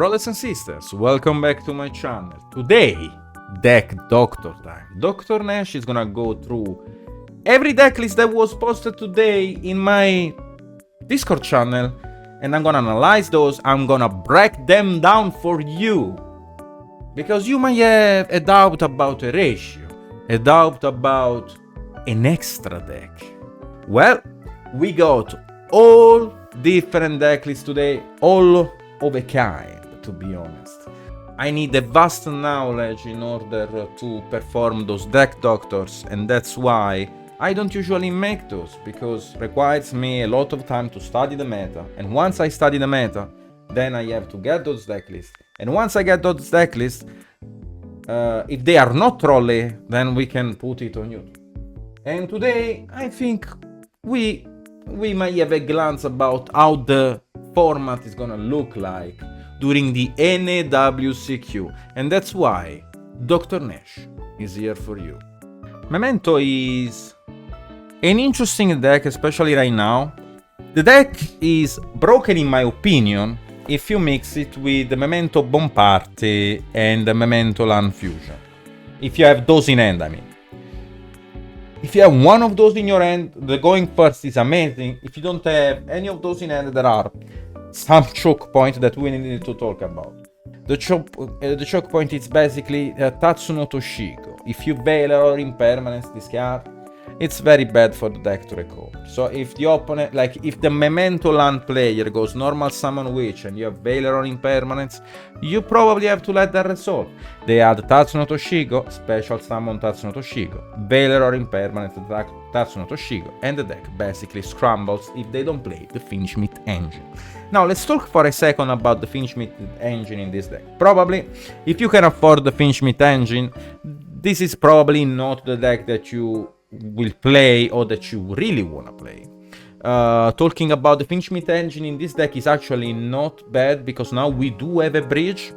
brothers and sisters, welcome back to my channel. Today, deck doctor time. Dr. Nash is gonna go through every deck list that was posted today in my Discord channel, and I'm gonna analyze those. I'm gonna break them down for you, because you might have a doubt about a ratio, a doubt about an extra deck. Well, we got all different deck lists today, all of a kind, to be honest. I need a vast knowledge in order to perform those deck doctors, and that's why I don't usually make those, because it requires me a lot of time to study the meta, and once I study the meta, then I have to get those deck lists, and once I get those deck lists, if they are not trolly, then we can put it on YouTube. And today, I think we might have a glance about how the format is gonna look like during the NAWCQ, and that's why Dr. Nash is here for you. Momento is an interesting deck, especially right now. The deck is broken in my opinion if you mix it with the Momento Bomb Party and the Momento Land Fusion. If you have those in hand, I mean. If you have one of those in your hand, the going first is amazing. If you don't have any of those in hand, there are some choke points that we need to talk about. The choke point is basically Tatsuno Toshiko. If you Valor or Impermanence this card, it's very bad for the deck to recover. So if the opponent, like if the Memento Land player goes normal summon Witch and you have Valor or Impermanence, you probably have to let that resolve. They add Tatsuno Toshiko, special summon Tatsuno Toshiko, Valor or Impermanence Tatsuno Toshiko, and the deck basically scrambles if they don't play the Fiendsmith engine. Now let's talk for a second about the Fiendsmith engine in this deck. Probably, if you can afford the Fiendsmith engine, this is probably not the deck that you will play or that you really want to play. Talking about the Fiendsmith engine in this deck is actually not bad, because now we do have a bridge.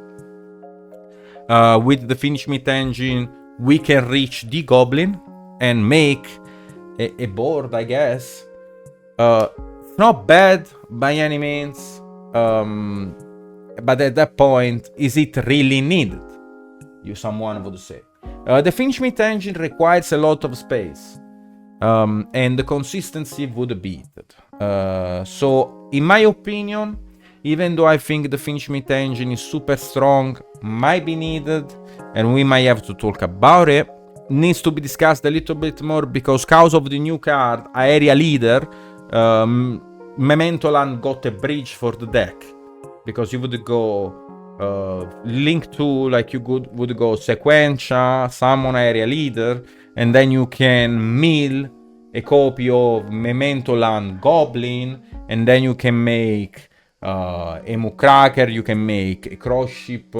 With the Fiendsmith engine, we can reach the Goblin and make a board, I guess. It's not bad by any means, but at that point, is it really needed? Someone would say. The Fiendsmith engine requires a lot of space, and the consistency would beat it. So, in my opinion, even though I think the Fiendsmith engine is super strong, might be needed, and we might have to talk about it, needs to be discussed a little bit more, because cause of the new card, Area Leader, Memento Land got a bridge for the deck, because you would go link to, like you would go Sequentia, summon Area Leader, and then you can mill a copy of Memento Land Goblin, and then you can make a Muckraker, you can make a Cross Ship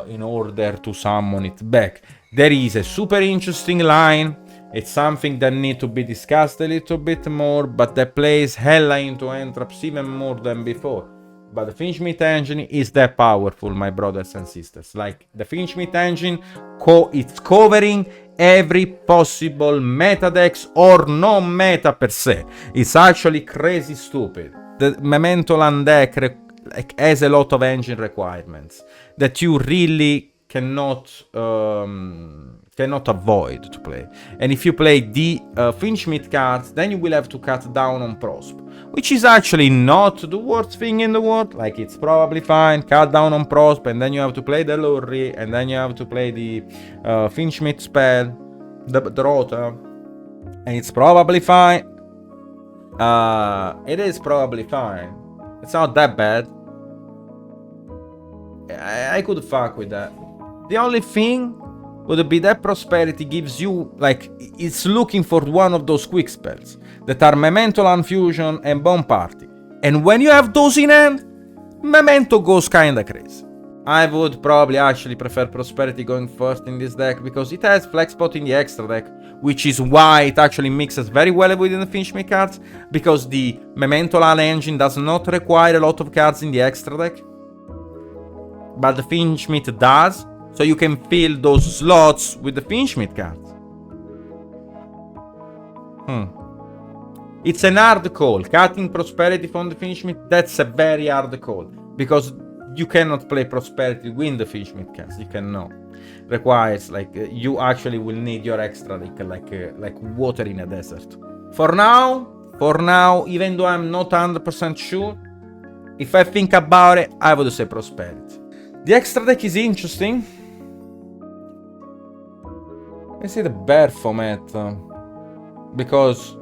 in order to summon it back. There is a super interesting line. It's something that needs to be discussed a little bit more, but that plays hella into Entraps even more than before. But the Fiendsmith engine is that powerful, my brothers and sisters. Like, the Fiendsmith engine, it's covering every possible meta decks or no meta per se. It's actually crazy stupid. The Memento Land deck has a lot of engine requirements that you really cannot avoid to play. And if you play the Fiendsmith cards, then you will have to cut down on Prosp, which is actually not the worst thing in the world. Like, it's probably fine, cut down on Prosp, and then you have to play the Lurry, and then you have to play the Fiendsmith spell, the Rota, and it's probably fine. It is probably fine. It's not that bad. I could fuck with that. The only thing would be that Prosperity gives you, like, it's looking for one of those quick spells that are Memento Land Fusion and Bomb Party. And when you have those in hand, Memento goes kinda crazy. I would probably actually prefer Prosperity going first in this deck, because it has Flex Spot in the extra deck, which is why it actually mixes very well within the Fiendsmith cards, because the Memento Land engine does not require a lot of cards in the extra deck, but the Fiendsmith does. So you can fill those slots with the Fiendsmith cards. It's an hard call. Cutting Prosperity from the Fiendsmith, that's a very hard call. Because you cannot play Prosperity with the Fiendsmith cast. You cannot. Requires like you actually will need your extra like water in a desert. For now, even though I'm not 100% sure, if I think about it, I would say Prosperity. The extra deck is interesting. I see the bear format because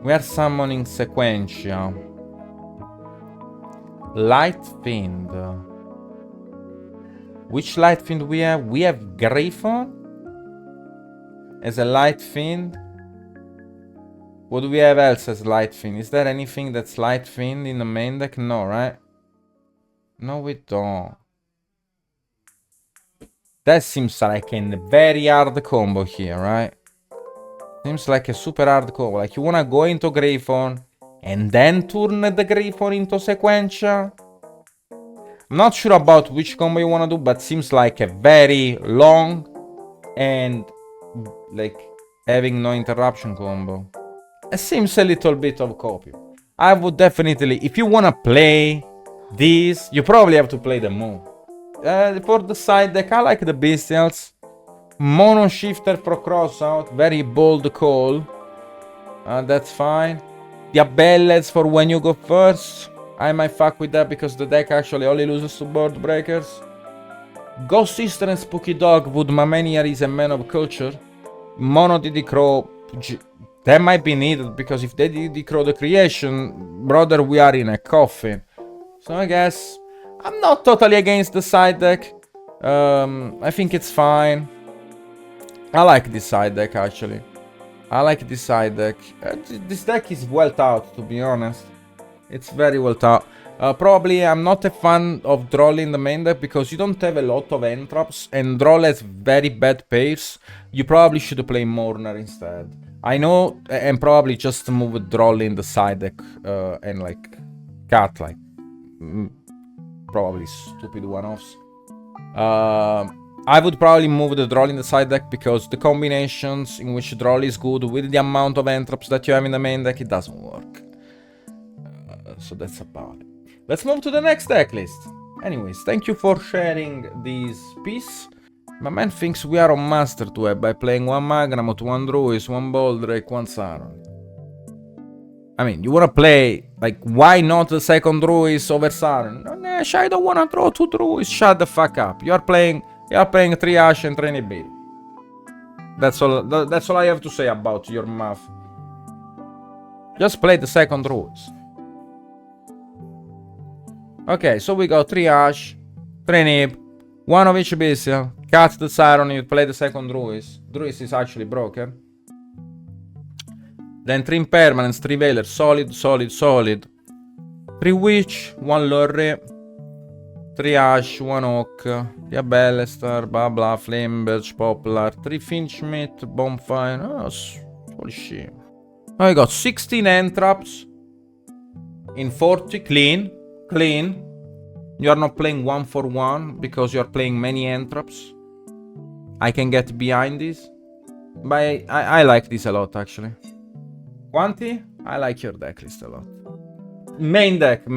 we are summoning Sequentia. Light Fiend. Which Light Fiend we have? We have Griffon as a Light Fiend. What do we have else as Light Fiend? Is there anything that's Light Fiend in the main deck? No, right? No, we don't. That seems like a very hard combo here, right? Seems like a super hard combo. Like you wanna go into Griffon and then turn the Griffon into Sequentia. I'm not sure about which combo you wanna do, but seems like a very long and like having no interruption combo. It seems a little bit of copy. I would definitely, if you wanna play this, you probably have to play the move. For the side deck, I like the Bestials. Mono Shifter for crossout, very bold call. That's fine. The Abellets for when you go first. I might fuck with that because the deck actually only loses to board breakers. Ghost Sister and Spooky Dog would Mamania is a man of culture. Mono Diddy Crow, that might be needed because if they Diddy Crow the creation, brother, we are in a coffin. So I guess I'm not totally against the side deck. I think it's fine. I like this side deck actually. I like this side deck. This deck is well thought, to be honest. It's very well thought. Probably I'm not a fan of Droll in the main deck because you don't have a lot of entraps and Droll has very bad pairs. You probably should play Mourner instead. I know, and probably just move Droll in the side deck and like cut like probably stupid one-offs. I would probably move the Droll in the side deck because the combinations in which Droll is good with the amount of entraps that you have in the main deck, it doesn't work. So that's about it. Let's move to the next deck list. Anyways, thank you for sharing this piece. My man thinks we are on Master 2 by playing 1 Magnamot, 1 Druis, 1 Boldrake, 1 Saron. I mean, you wanna play, like, why not the second Druis over Saron? No, Nash, I don't wanna draw 2 Druis. Shut the fuck up. You are playing 3 Ash and 3 Nibil. That's all I have to say about your math. Just play the second Druis. Okay, so we got 3 Ash, 3 Nib, 1 of each Bestial. Cut the Siren, you play the second Druis. Druis is actually broken. Then 3 Impermanence, 3 Veiler, solid. 3 Witch, 1 Lurry, 3 Ash, 1 Oak, 3 Bellester, blah blah, Flamebirch, Poplar, 3 Fiendsmith, Bonfire. Oh, holy shit. Now we got 16 Entraps in 40, clean. You are not playing 1 for 1 because you are playing many entraps. I can get behind this. But I like this a lot actually. Quanti, I like your deck list a lot. Main deck.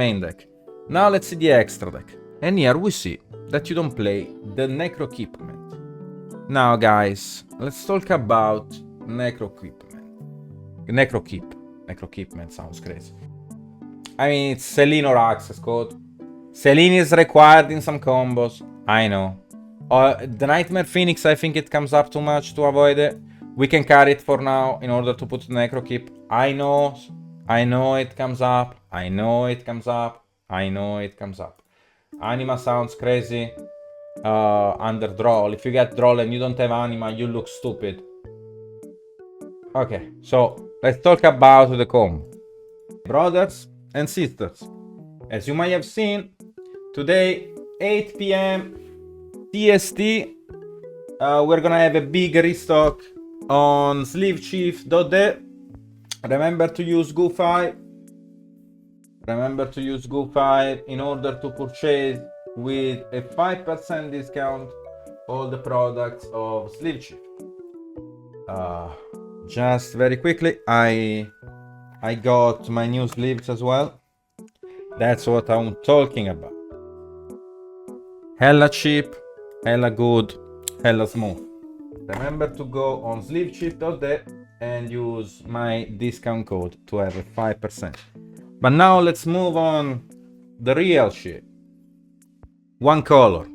Now let's see the extra deck. And here we see that you don't play the Necrokeepment. Now guys, let's talk about Necrokeepment. Necrokeepment sounds crazy. I mean, it's Selene or Access Code. Selene is required in some combos. I know. The Nightmare Phoenix, I think it comes up too much to avoid it. We can carry it for now in order to put Necrokeep. I know it comes up. Anima sounds crazy. Under Droll. If you get Droll and you don't have Anima, you look stupid. Okay, so let's talk about the combo. Brothers and sisters, as you might have seen, today 8 p.m. TST, we're gonna have a big restock on sleevechief.de. Remember to use GoFi. In order to purchase with a 5% discount all the products of Sleevechief. Just very quickly, I got my new sleeves as well. That's what I'm talking about. Hella cheap, hella good, hella smooth. Remember to go on sleevechip.de and use my discount code to have a 5%. But now let's move on the real shit. One color.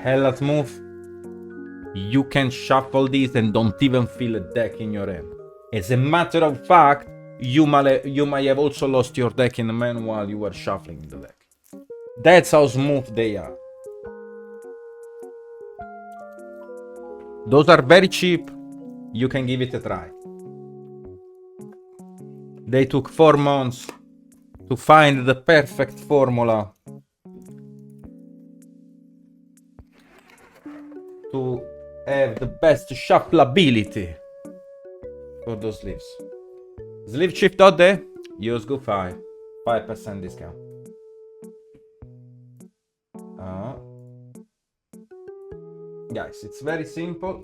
Hella smooth. You can shuffle these and don't even feel a deck in your hand. As a matter of fact, you might have also lost your deck in the manual while you were shuffling the deck. That's how smooth they are. Those are very cheap. You can give it a try. They took 4 months to find the perfect formula to have the best shuffleability for those sleeves. Sleevechip.de, use Go5, 5% discount. Guys, it's very simple.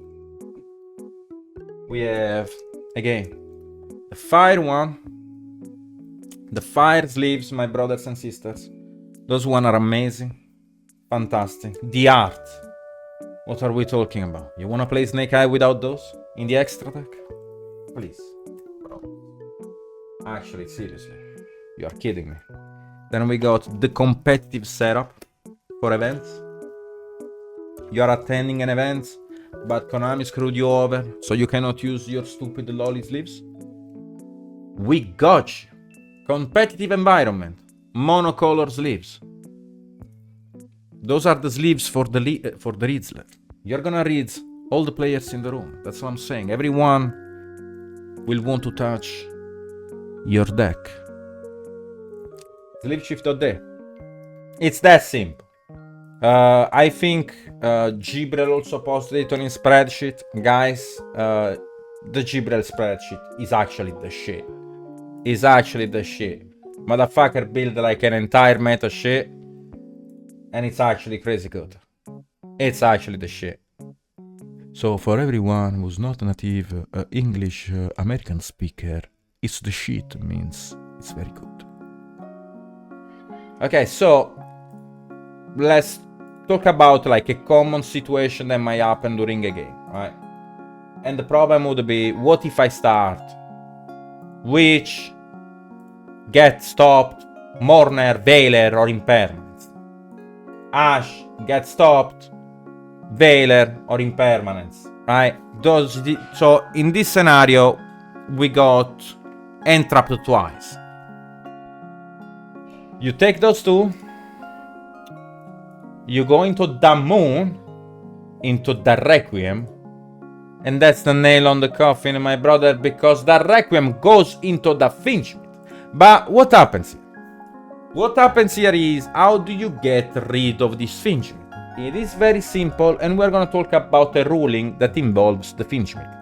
We have, again, the fire one, the fire sleeves, my brothers and sisters. Those one are amazing, fantastic. The art. What are we talking about? You wanna play Snake Eye without those in the extra deck? Please, bro. Actually, seriously, you are kidding me. Then we got the competitive setup for events. You are attending an event, but Konami screwed you over, so you cannot use your stupid lolly sleeves. We got you. Competitive environment, monocolor sleeves. Those are the sleeves for the Riddler. You're gonna read all the players in the room. That's what I'm saying. Everyone will want to touch your deck. Sleevechip.de. It's that simple. I think Gibrel also posted it on his spreadsheet. Guys, the Gibrel spreadsheet is actually the shit. Is actually the shit. Motherfucker built like an entire meta shit. And it's actually crazy good. It's actually the shit. So for everyone who's not a native English American speaker, it's the shit means it's very good. Okay, so let's talk about like a common situation that might happen during a game, right? And the problem would be, what if I start Witch, Get Stopped, Mourner, Veiler, or Impermanence? Ash, Get Stopped, Veiler, or Impermanence, right? So in this scenario, we got Entrapped twice. You take those two, you go into the Moon, into the Requiem, and that's the nail on the coffin, my brother, because the Requiem goes into the Fiendsmith. But what happens here? What happens here is, how do you get rid of this Fiendsmith? It is very simple, and we're gonna talk about a ruling that involves the Fiendsmith.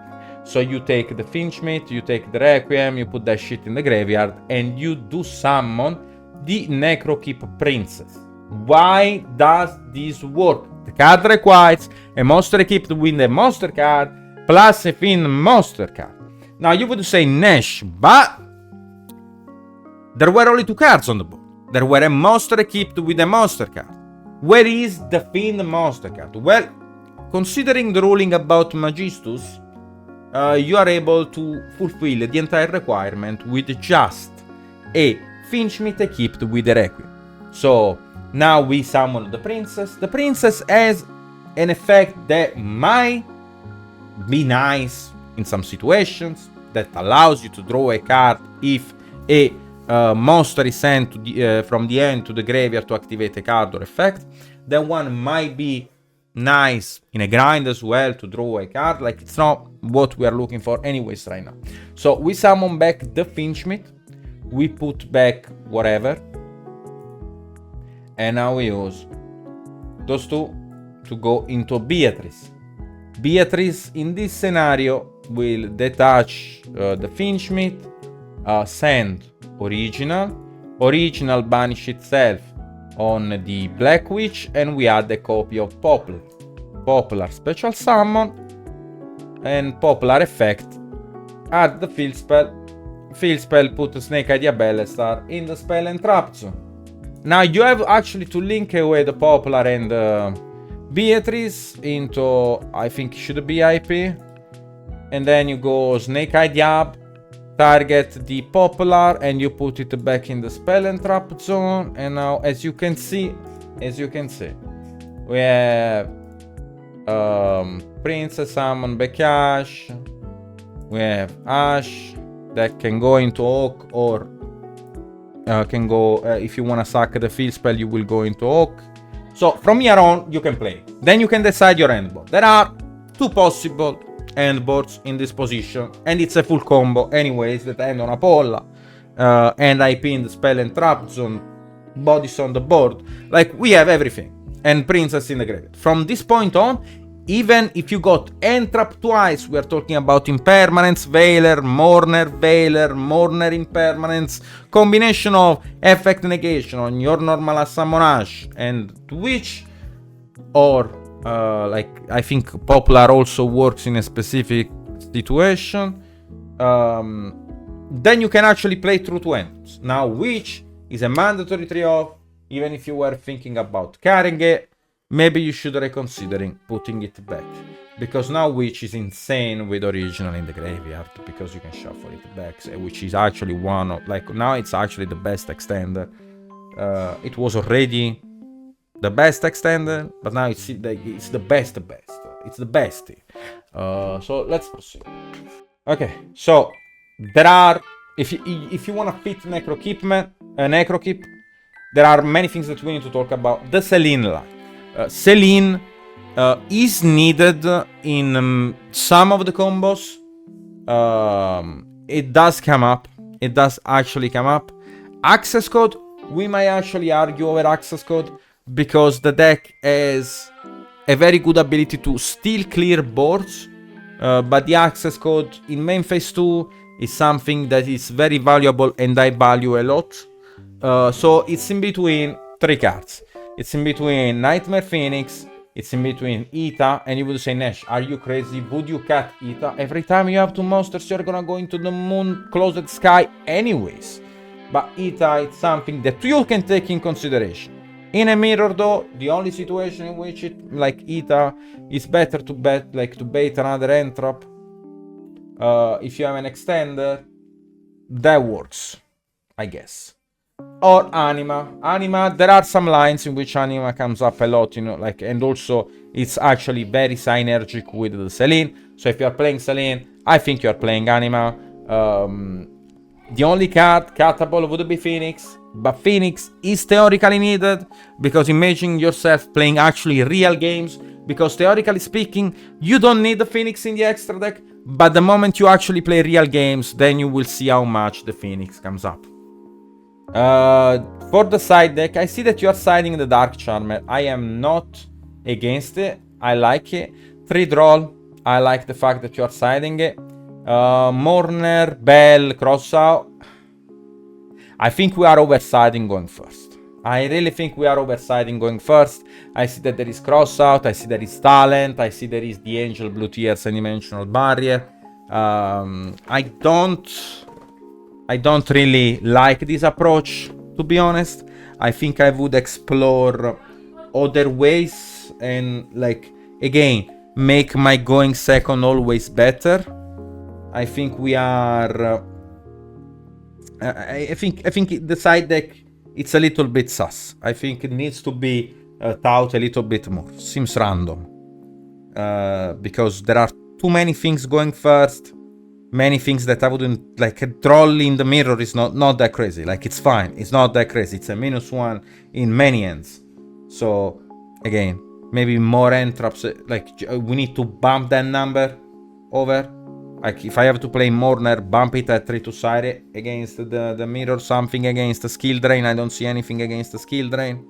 So you take the Fiendsmith, you take the Requiem, you put that shit in the graveyard, and you do summon the NAWCQ Princess. Why does this work? The card requires a monster equipped with a monster card plus a Fiend monster card. Now you would say Nash, but there were only 2 cards on the board. There were a monster equipped with a monster card. Where is the Fiend monster card? Well, considering the ruling about Magistus, you are able to fulfill the entire requirement with just a Fiendsmith equipped with a Requiem. So now we summon the princess. The princess has an effect that might be nice in some situations, that allows you to draw a card if a monster is sent to from the end to the graveyard to activate a card or effect. Then one might be nice in a grind as well to draw a card. Like, it's not what we are looking for anyways right now. So we summon back the Fiendsmith, we put back whatever, and now we use those two to go into Beatrice. Beatrice in this scenario will detach the Fiendsmith, send original banish itself on the Black Witch, and we add a copy of Popular special summon, and Popular effect, add the field spell, put Snake Eye Diabellstar in the spell and trap zone. now you have actually to link away the Popular and Beatrice into, I think it should be IP. And then you go Snake Eye Diab, target the Popular, and you put it back in the spell and trap zone. And now, as you can see, we have Princess, Summon, Bekash. We have Ash that can go into Oak, or can go, if you want to sack the field spell, you will go into Oak. So from here on, you can play. Then you can decide your end board. There are two possible end boards in this position, and it's a full combo anyways that end on a Polla, and IP in the spell and trap zone, bodies on the board. Like, we have everything, and Princess in the graveyard. From this point on, even if you got end trap twice, we are talking about impermanence, Veiler, Mourner impermanence, combination of effect negation on your normal Summonage and Twitch, or like, I think Popular also works in a specific situation. Then you can actually play through two ends. Now, Witch is a mandatory 3-off. Even if you were thinking about carrying it, maybe you should reconsidering putting it back. Because now Witch is insane with original in the graveyard, because you can shuffle it back, which is actually one of, like, now it's actually the best extender. It was already the best extender, but now it's the best. It's the best. So let's proceed. Okay, so there are, if you want to fit Necrokeep, there are many things that we need to talk about. The Selene line. Selene is needed in some of the combos. It does come up. It does actually come up. Access code, we might actually argue over access code, because the deck has a very good ability to still clear boards, but the access code in main phase 2 is something that is very valuable and I value a lot. So it's in between three cards. It's in between Nightmare Phoenix, it's in between Ita, and you would say, Nash, are you crazy? Would you cut Ita? Every time you have two monsters, you're gonna go into the moon closed sky anyways. But Ita, it's something that you can take in consideration. In a mirror though, the only situation in which it, like Ita, is better to bait another entrap. If you have an extender, that works, I guess. Or Anima, there are some lines in which Anima comes up a lot, you know, like, and also it's actually very synergic with the Selene. So if you are playing Selene, I think you are playing Anima. The only card catable would be Phoenix, but Phoenix is theoretically needed, because imagine yourself playing actually real games, because theoretically speaking, you don't need the Phoenix in the extra deck, but the moment you actually play real games, then you will see how much the Phoenix comes up. For the side deck, I see that you are siding the Dark Charmer. I am not against it. I like it. 3-draw, I like the fact that you are siding it. Mourner, Bell, Crossout. I think we are oversiding going first. I really think we are oversiding going first. I see that there is Crossout, I see there is Talent, I see there is the Angel, Blue Tears, and Dimensional Barrier. I don't really like this approach, to be honest. I think I would explore other ways and, like, again, make my going second always better. I think we are... I think the side deck, it's a little bit sus. I think it needs to be thought a little bit more. Seems random. Because there are too many things going first. Many things that I wouldn't... Like, a troll in the mirror is not that crazy. Like, it's fine. It's not that crazy. It's a -1 in many ends. So, again, maybe more entraps. Like, we need to bump that number over. Like, if I have to play Mourner, bump it at 3 to side it against the mirror. Something against the skill drain. I don't see anything against the skill drain.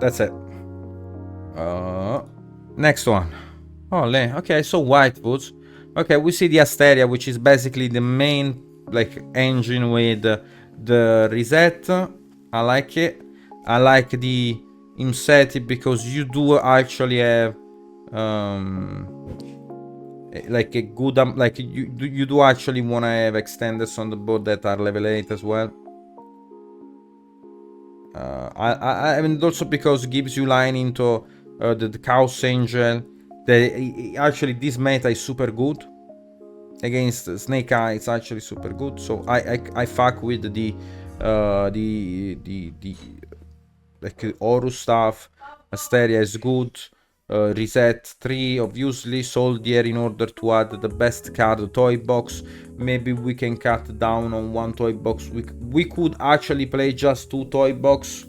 That's it. Next one. Oh, okay, so Whitewoods. Okay, we see the Asteria, which is basically the main, like, engine with the reset. I like it. I like the Imseti because you do actually have like a good like you do actually want to have extenders on the board that are level 8 as well. I mean, also because it gives you line into the Chaos Angel. Actually, this meta is super good against Snake Eye. It's actually super good. So I fuck with the like Horus stuff. Asteria is good. Reset 3, obviously. Soldier in order to add the best card toy box. Maybe we can cut down on 1 toy box. We could actually play just 2 toy box.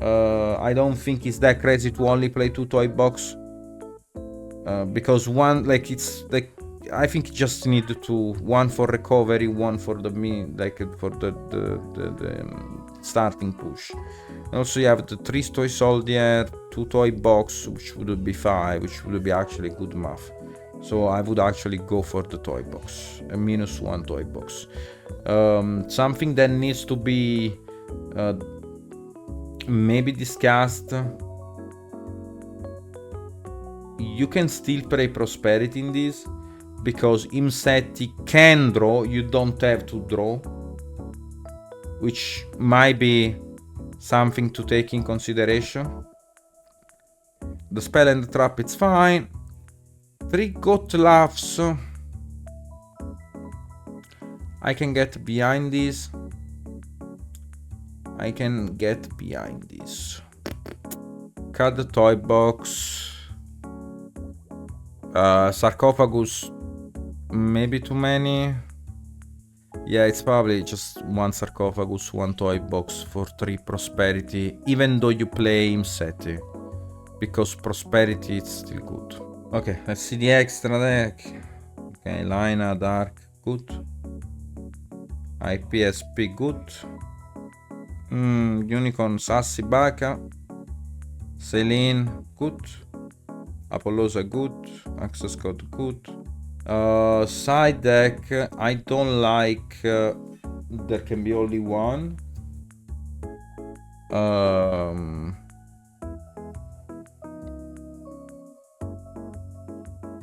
I don't think it's that crazy to only play 2 toy box. Because one, like, it's like, I think you just need 2. 1 for recovery, 1 for the for the starting push. Also, you have the 3 toy soldier, 2 toy box, which would be 5, which would be actually good math. So I would actually go for the toy box, a -1 toy box. Something that needs to be maybe discussed. You can still play Prosperity in this, because Imseti can draw, you don't have to draw, which might be something to take in consideration. The spell and the trap, it's fine. 3 got laughs. I can get behind this. I can get behind this. Cut the toy box. Sarcophagus, maybe too many. Yeah, it's probably just 1 sarcophagus, 1 toy box for 3 prosperity, even though you play Imseti, because prosperity is still good. Okay, let's see the extra deck. Okay, Lina, Dark, good. IPSP, good. Unicorn, Sassy, Baka. Celine, good. Apollosa, good. Access code, good. Side deck, I don't like. There can be only 1.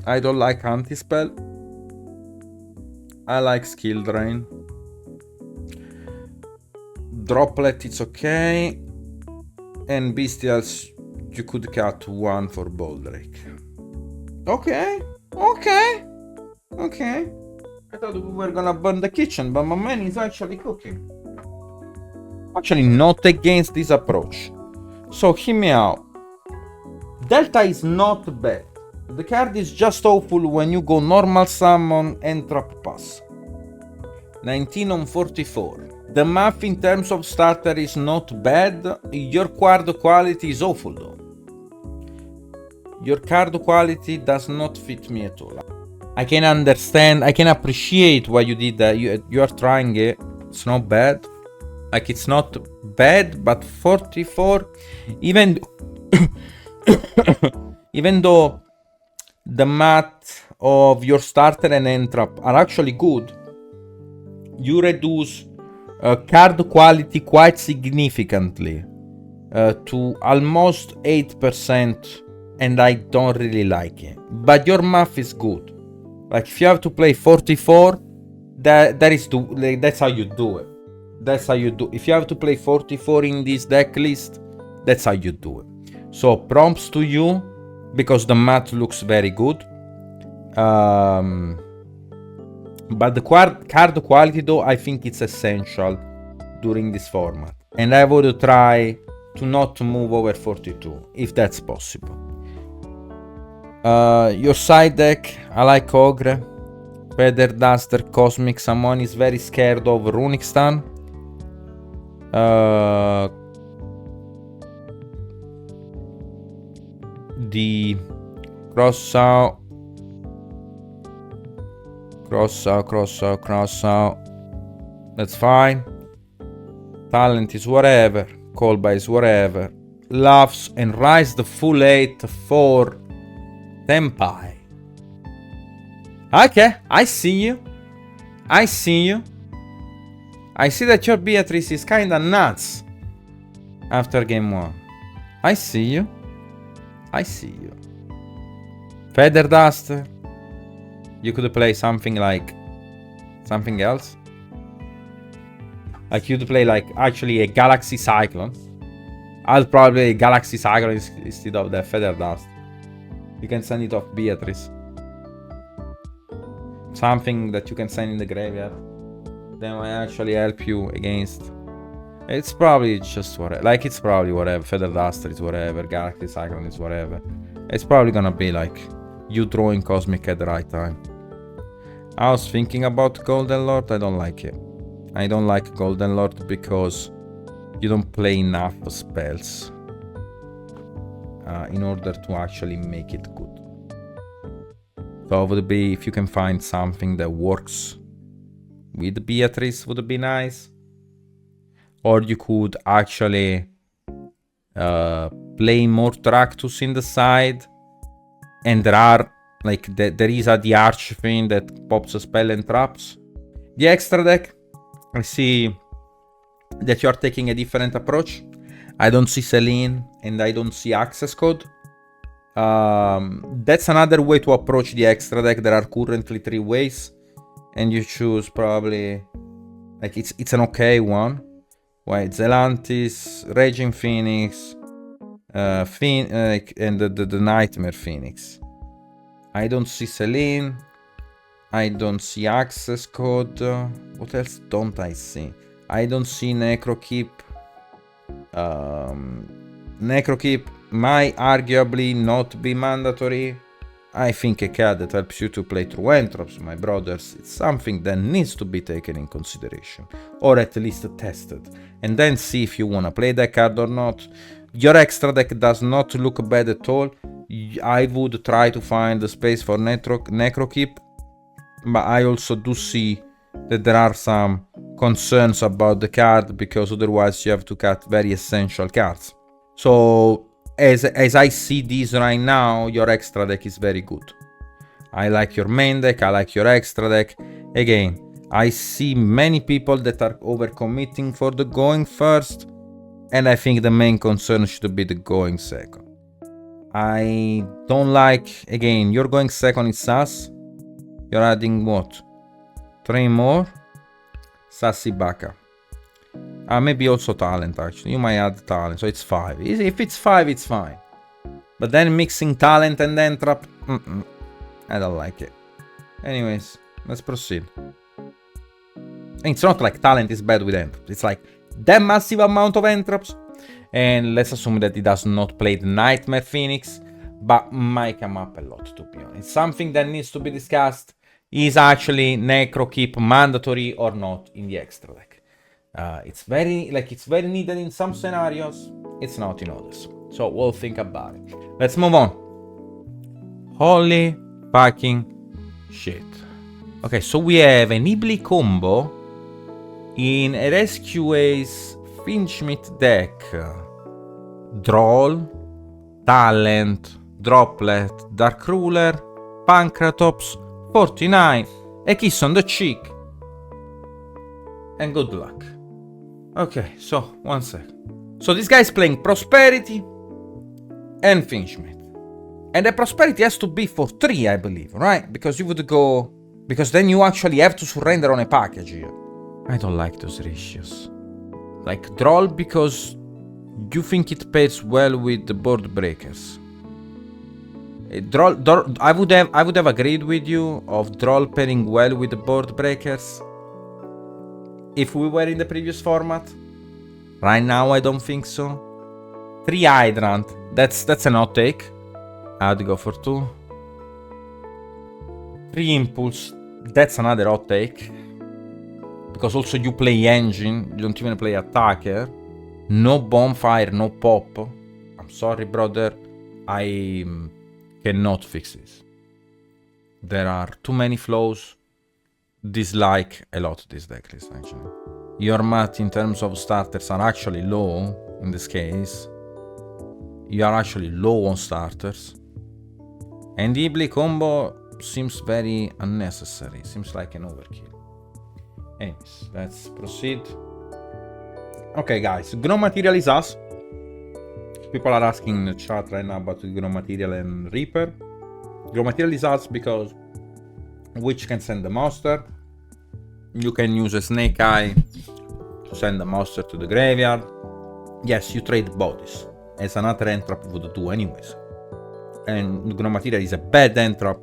I don't like anti-spell. I like skill drain. Droplet, it's okay. And bestials, you could cut 1 for Boldrake. Okay. I thought we were gonna burn the kitchen, but my man is actually cooking. Actually, not against this approach. So, hear me out. Delta is not bad. The card is just awful when you go normal summon and trap pass. 19 on 44. The math in terms of starter is not bad. Your card quality is awful though. Your card quality does not fit me at all. I can understand, I can appreciate why you did that. You are trying it. It's not bad. Like, it's not bad, but 44, even even though the math of your starter and end trap are actually good, you reduce card quality quite significantly to almost 8%, and I don't really like it. But your math is good. Like, if you have to play 44, that's how you do it. That's how you do. If you have to play 44 in this deck list, that's how you do it. So prompts to you, because the math looks very good. But the card quality though, I think it's essential during this format. And I would try to not move over 42, if that's possible. Your side deck, I like Ogre, Feather Duster, Cosmic. Someone is very scared of Runic Stun. The cross out. That's fine. Talent is whatever. Callby is whatever. Laughs and rise the full 8 for Tempai. Okay, I see you. I see that your Beatrice is kinda nuts after game 1. I see you. Feather Duster. You could play something like something else. Like you'd play like actually a Galaxy Cyclone. I'll probably play a Galaxy Cyclone instead of the Feather Dust. You can send it off Beatrice. Something that you can send in the graveyard. Then I actually help you against. It's probably just whatever. Like it's probably whatever. Feather Duster is whatever. Galaxy Cyclone is whatever. It's probably gonna be like you drawing Cosmic at the right time. I was thinking about Golden Lord. I don't like it. I don't like Golden Lord because you don't play enough spells in order to actually make it good. So it would be if you can find something that works with Beatrice would be nice. Or you could actually play more Tractus in the side. And there are like there is the Arch thing that pops a spell and traps. The extra deck, I see that you are taking a different approach. I don't see Selene and I don't see Access Code. That's another way to approach the extra deck. There are currently 3 ways, and you choose probably like it's an okay one. Wait, Zelantis, Raging Phoenix, and the Nightmare Phoenix. I don't see Selene. I don't see Access Code. What else don't I see? I don't see Necrokeep. Necrokeep might arguably not be mandatory. I think a card that helps you to play through Entrops, my brothers, it's something that needs to be taken in consideration, or at least tested, and then see if you wanna play that card or not. Your extra deck does not look bad at all. I would try to find the space for Necrokeep, but I also do see that there are some concerns about the card, because otherwise you have to cut very essential cards. So as I see this right now, your extra deck is very good. I like your main deck, I like your extra deck. Again, I see many people that are overcommitting for the going first, and I think the main concern should be the going second. I don't like, again, you're going second is Sass. You're adding what? 3 more? Sassy Baka. Maybe also talent, actually. You might add talent, so it's 5. If it's 5, it's fine. But then mixing talent and then trap... I don't like it. Anyways, let's proceed. It's not like talent is bad with entrops. It's like that massive amount of entrops. And let's assume that he does not play the Nightmare Phoenix, but might come up a lot, to be honest. Something that needs to be discussed is actually Necrokeep mandatory or not in the extra deck. It's very needed in some scenarios, it's not in others. So we'll think about it. Let's move on. Holy fucking shit. Okay, so we have an Ibli combo in RSQA's Fiendsmith deck. Droll, Talent, Droplet, Dark Ruler, Pancratops, 49, a kiss on the cheek, and good luck. Okay, so, one sec. So this guy is playing Prosperity and Fiendsmith. And the Prosperity has to be for 3, I believe, right? Because you would go... Because then you actually have to surrender on a package here. I don't like those ratios. Like, Droll because you think it pairs well with the Board Breakers. I would have agreed with you of Droll pairing well with the Board Breakers if we were in the previous format. Right now I don't think so. 3 Hydrant, that's an hot take. I'd go for 2. 3 Impulse, that's another hot take. Because also you play Engine, you don't even play Attacker. No Bonfire, no Pop. I'm sorry, brother. I cannot fix this. There are too many flaws. Dislike a lot this deck list, actually. Your math in terms of starters are actually low in this case. You are actually low on starters. And the Ibli combo seems very unnecessary. Seems like an overkill. Anyways, let's proceed. Okay, guys, Gnome Material is us. People are asking in the chat right now about Gnome Material and Reaper. Gnome Material is us because Witch can send the monster. You can use a Snake Eye to send a monster to the graveyard. Yes, you trade bodies, as another end trap would do anyways. And Gnomateria is a bad end trap,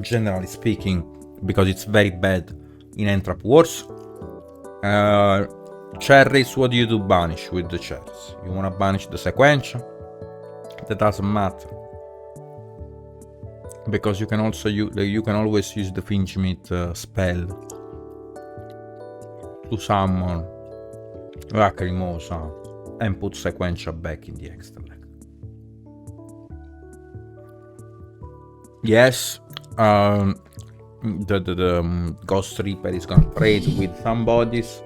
generally speaking, because it's very bad in end trap wars. Cherries, what do you do banish with the cherries? You wanna banish the sequential? That doesn't matter, because you can also always use the Fiendsmith spell to summon Lacrimosa and put sequential back in the extra deck. Yes, the Ghost Reaper is gonna trade with some bodies,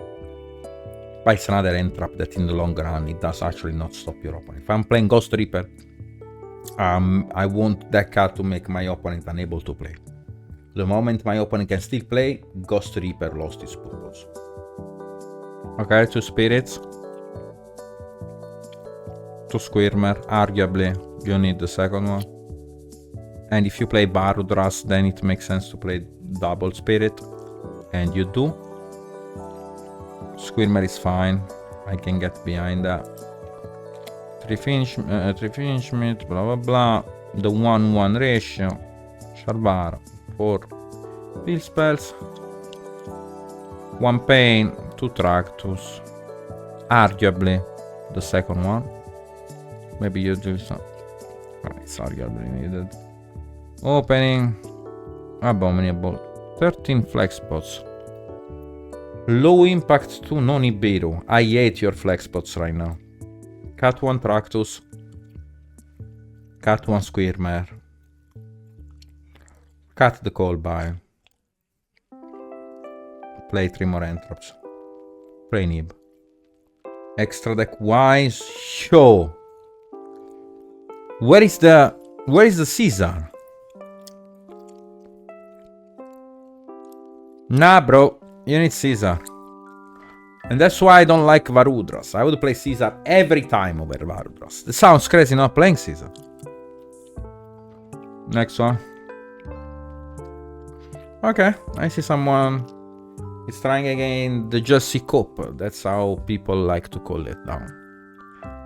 but it's another end trap that in the long run it does actually not stop your opponent. If I'm playing Ghost Reaper, I want that card to make my opponent unable to play. The moment my opponent can still play, Ghost Reaper lost its purpose. Okay, 2 spirits. 2 Squirmer, arguably you need the second one. And if you play Barudras, then it makes sense to play double spirit. And you do. Squirmer is fine. I can get behind that. 3 Fiendsmith, blah blah blah. The 1-1 ratio. Sharvara. 4 field spells. 1 Pain, 2 Tractus. Arguably the second one. Maybe you do some. It's arguably needed. Opening. Abominable. 13 flex spots. Low impact to non-Nibiru. I hate your flex spots right now. Cut 1 Tractus. Cut 1 Squirmer. Cut the Callby. Play 3 more entraps. Play Nib. Extra deck wise. Show. Where is the Caesar? Nah, bro. You need Caesar. And that's why I don't like Varudras. I would play Caesar every time over Varudras. It sounds crazy not playing Caesar. Next one. Okay, I see someone is trying again the Jesse Cup. That's how people like to call it now.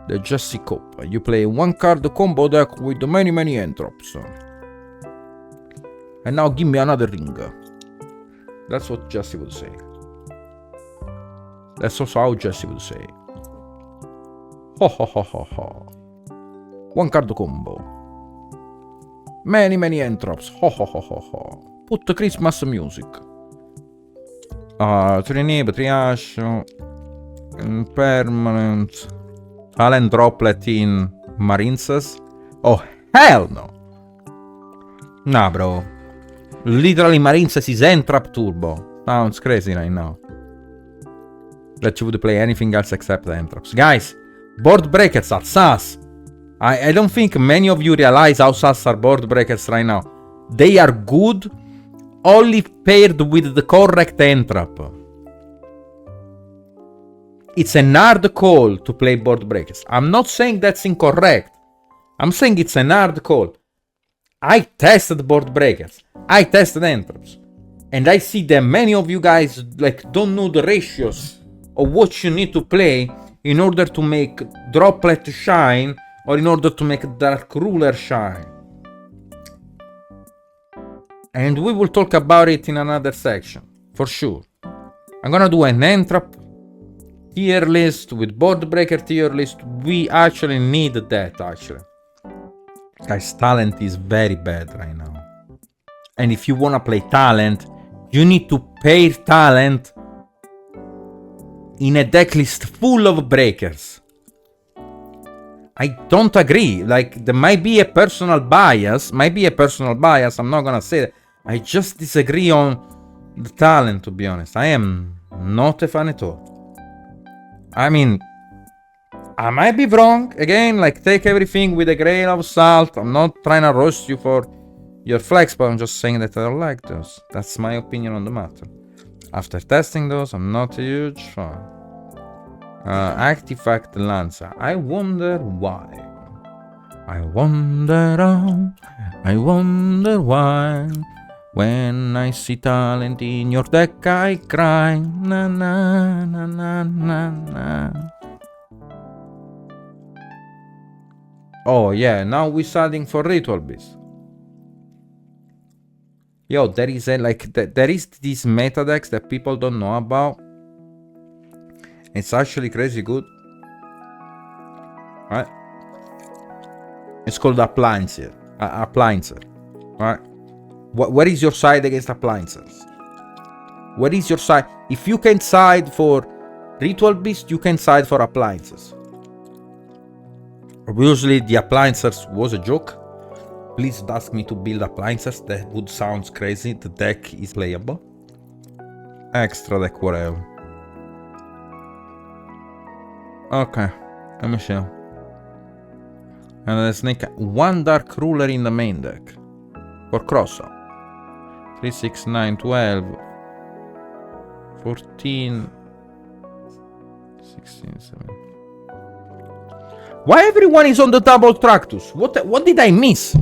The Jesse Cup. You play 1 card combo deck with many entraps. And now give me another ring. That's what Jesse would say. That's also how Jesse would say. Ho ho ho ho ho. 1 card combo. Many entraps. Ho ho ho ho ho. Put the Christmas music. 3 Nib, 3 Ash. Permanent. Talent droplet in Marineses. Oh, hell no. Nah, bro. Literally Marineses is entrap turbo. Sounds crazy right now. That you would play anything else except the entraps. Guys, board breakers are sus. I don't think many of you realize how sus are board breakers right now. They are good only paired with the correct entrap. It's an hard call to play board breakers. I'm not saying that's incorrect. I'm saying it's an hard call. I tested board breakers. I tested entraps. And I see that many of you guys don't know the ratios of what you need to play in order to make Droplet shine or in order to make Dark Ruler shine. And we will talk about it in another section, for sure. I'm gonna do an entrap tier list with board breaker tier list. We actually need that, actually. Guys, talent is very bad right now. And if you wanna play talent, you need to pair talent in a deck list full of breakers. I don't agree. There might be a personal bias. I'm not gonna say that. I just disagree on the talent, to be honest. I am not a fan at all. I mean, I might be wrong. Again, take everything with a grain of salt. I'm not trying to roast you for your flex, but I'm just saying that I don't like those. That's my opinion on the matter. After testing those, I'm not a huge fan. Artifact Lanza. I wonder why. I wonder how. I wonder why. When I see talent in your deck, I cry. Na na na na na na. Oh yeah, now we're starting for Ritual Beast. Yo, there is there is these meta decks that people don't know about. It's actually crazy good. Right? It's called Appliancer. Appliancer. Right? Where is your side against Appliancers? Where is your side? If you can side for Ritual Beast, you can side for Appliances. Obviously, the Appliancers was a joke. Please ask me to build Appliances. That would sound crazy. The deck is playable. Extra deck, whatever. Okay, let me see. And a snake. One Dark Ruler in the main deck. For crossout. 3, 6, 9, 12, 14, 16, 17. Why everyone is on the double Tractus? What did I miss?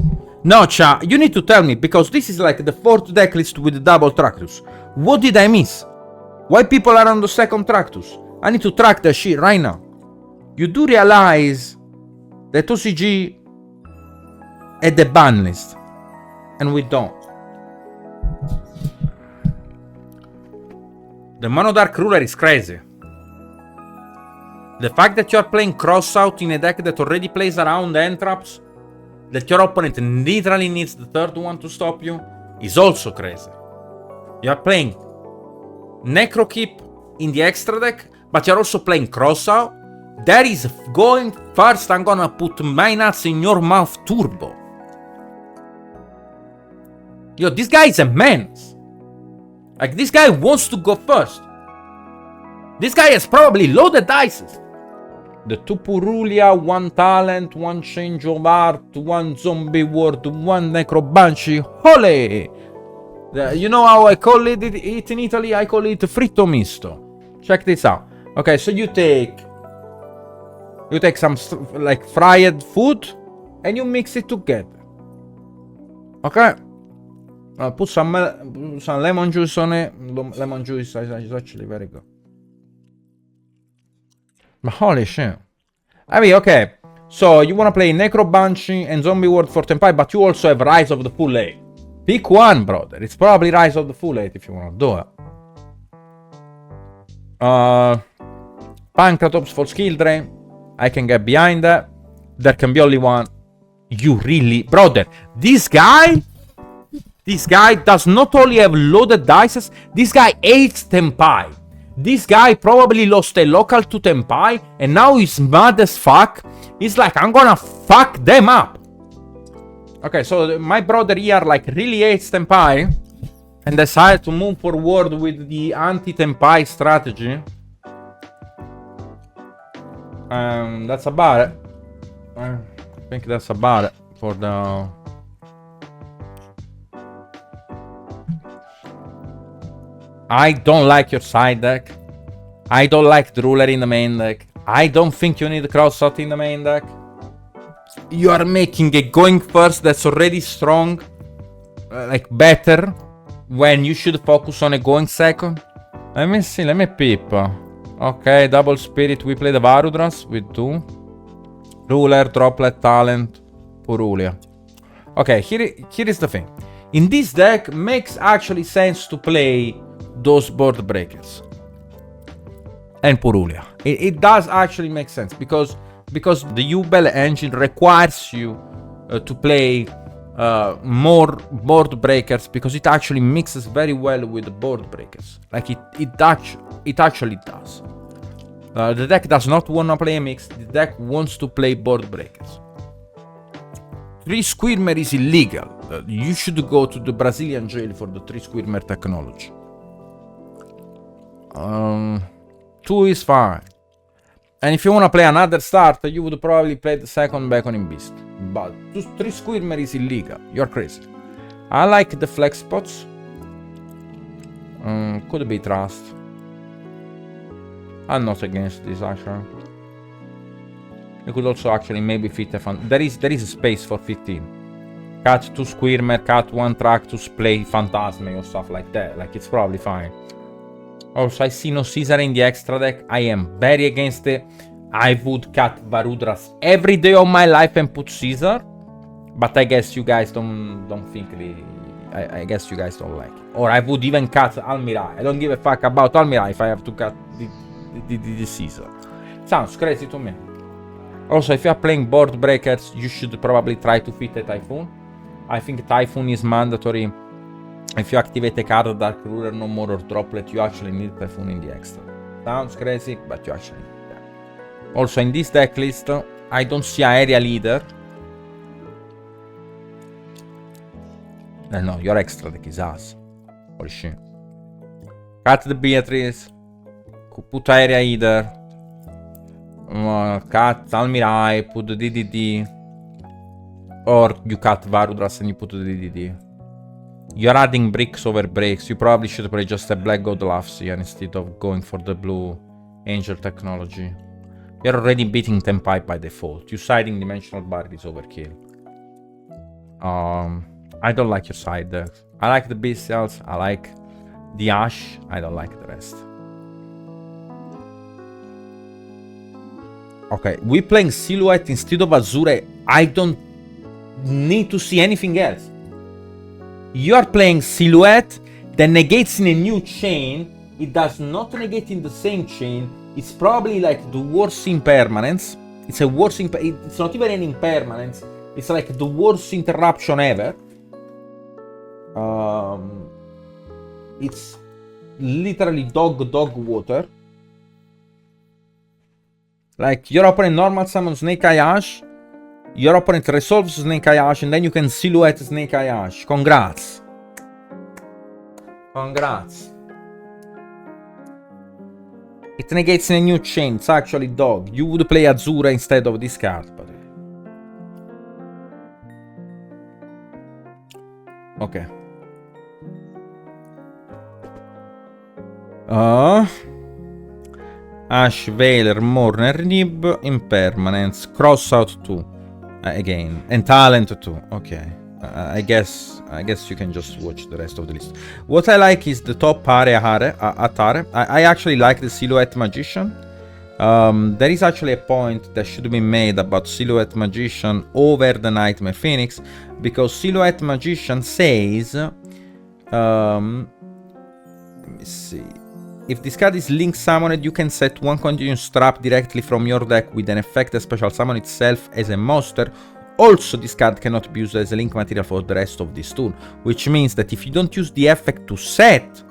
No, Cha, you need to tell me, because this is like the 4th deck list with the double Tractus. What did I miss? Why people are on the 2nd Tractus? I need to track the shit right now. You do realize that OCG at the ban list, and we don't. The Mono Dark Ruler is crazy. The fact that you're playing Crossout in a deck that already plays around Entraps, that your opponent literally needs the 3rd one to stop you, is also crazy. You're playing Necrokeep in the extra deck, but you're also playing Crossout. That is going first. I'm gonna put my nuts in your mouth turbo. Yo, this guy is a menace. Like, this guy wants to go first. This guy has probably loaded dice. The 2 Purulia, 1 Talent, 1 Change of Art, 1 Zombie Ward, 1 Necrobanshee. Holy! You know how I call it in Italy? I call it fritto misto. Check this out. Okay, so you take some like fried food and you mix it together. Okay? Put some lemon juice on it. Lemon juice is actually very good. But holy shit. I mean, okay. So you wanna play Necrobanshee and Zombie World for Tempai, but you also have Rise of the Full 8. Pick one, brother. It's probably Rise of the Full 8 if you wanna do it. Pancratops for Skill Drain. I can get behind that. There can be only one. You really... Brother, this guy does not only have loaded dice, this guy hates Tempai. This guy probably lost a local to Tempai, and now he's mad as fuck. He's like, I'm gonna fuck them up. Okay, so my brother here like really hates Tempai, and decided to move forward with the anti-Tempai strategy. That's about it. I think that's about it for the... I don't like your side deck. I don't like the ruler in the main deck. I don't think you need Crossout in the main deck. You are making a going first that's already strong, like better, when you should focus on a going second. Let me see, let me peep. Okay, double spirit, we play the Varudras with 2. Ruler, Droplet, Talent, Purulia. Okay, here is the thing. In this deck, makes actually sense to play those board breakers. And Purulia. It does actually make sense, because the Ubel engine requires you to play more board breakers, because it actually mixes very well with the board breakers. Like it actually does. The deck does not want to play a mix. The deck wants to play board breakers. 3 Squirmer is illegal. You should go to the Brazilian jail for the 3 Squirmer technology. 2 is fine. And if you want to play another starter, you would probably play the 2nd Beckoning Beast. But 3 Squirmer is illegal. You're crazy. I like the flex spots. Could be Trust. I'm not against this actually. You could also actually maybe fit a fun. There is a space for 15. cut 2 Squirmer, cut 1 track to play Phantasme or stuff like that. Like, it's probably fine. Also, I see no Caesar in the extra deck. I am very against it. I would cut Varudras every day of my life and put Caesar. But I guess you guys don't think I guess you guys don't like it. Or I would even cut Almirai. I don't give a fuck about Almirai if I have to cut the Caesar. Sounds crazy to me. Also, if you are playing board breakers, you should probably try to fit a Typhoon. I think Typhoon is mandatory. If you activate a card, Dark Ruler, no more, or Droplet, you actually need Typhoon in the extra. Sounds crazy, but you actually need that. Also, in this deck list, I don't see an area leader. No, your extra deck is ass. Holy shit. Cut the Beatrice. Put area either. Cut Almirai, put the DDD. Or you cut Varudras and you put the DDD. You're adding bricks over breaks. You probably should play just a Black God Lafsia instead of going for the blue Angel technology. You're already beating Tempai by default. You siding Dimensional Bard is overkill. I don't like your side there. I like the Bestials. I like the Ash. I don't like the rest. Okay, we playing Silhouette instead of Azure. I don't need to see anything else. You are playing Silhouette that negates in a new chain. It does not negate in the same chain. It's probably like the worst impermanence. It's a worse it's not even an impermanence. It's like the worst interruption ever. It's literally dog water. Like, your opponent normal summon Snake Eye Ash, your opponent resolves Snake Eye Ash, and then you can Silhouette Snake Eye Ash. Congrats. Congrats. It negates in a new chain. It's actually dog. You would play Azura instead of this card, but okay. Ash, Veiler, Mourner, Nib, Impermanence, Cross out 2 again, and Talent 2. Okay, I guess you can just watch the rest of the list. What I like is the top area Atare. I actually like the Silhouette Magician. There is actually a point that should be made about Silhouette Magician over the Nightmare Phoenix, because Silhouette Magician says, let me see. If this card is link summoned, you can set one continuous trap directly from your deck with an effect that special summon itself as a monster. Also, this card cannot be used as a link material for the rest of this turn, which means that if you don't use the effect to set,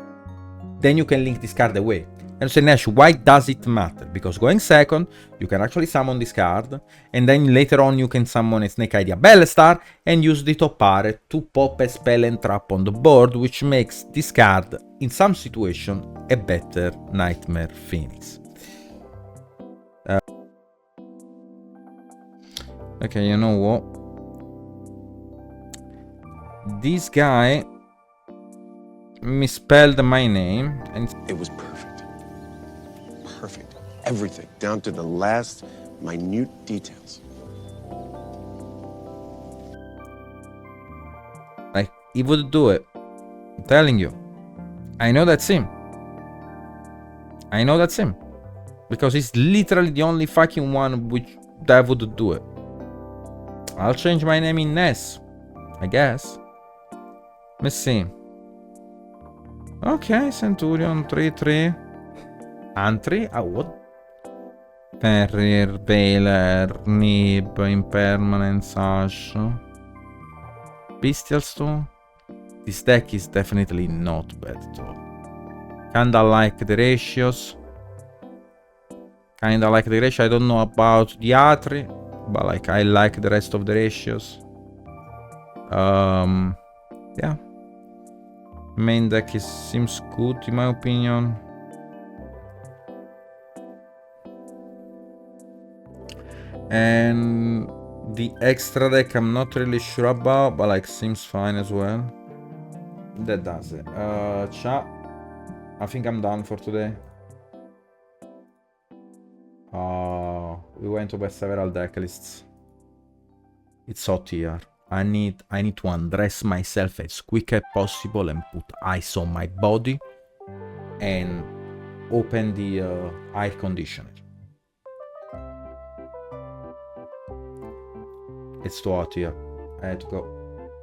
then you can link this card away. And so, Nash, why does it matter? Because going second, you can actually summon this card, and then later on you can summon a Snake Idea Bellstar and use the top art to pop a spell and trap on the board, which makes this card, in some situation, a better Nightmare Phoenix. Okay, you know what? This guy misspelled my name, and it was perfect. Perfect. Everything, down to the last minute details. like, he would do it. I'm telling you. I know that's him. I know that's him. Because he's literally the only fucking one that would do it. I'll change my name in Ness, I guess. Let's see. Okay, Centurion 3-3. Antri? Ah, what? Ferrier, Baylor, Nib, Impermanence, Ash. Bestial Stone. This deck is definitely not bad though. Kinda like the ratios. I don't know about the Atri, but like I like the rest of the ratios. Yeah. Main deck seems good in my opinion. And the extra deck I'm not really sure about, but like seems fine as well. That does it. Chat. I think I'm done for today. We went over several deck lists. It's hot here. I need to undress myself as quick as possible and put ice on my body and open the air conditioner. It's too hot here. I had to go.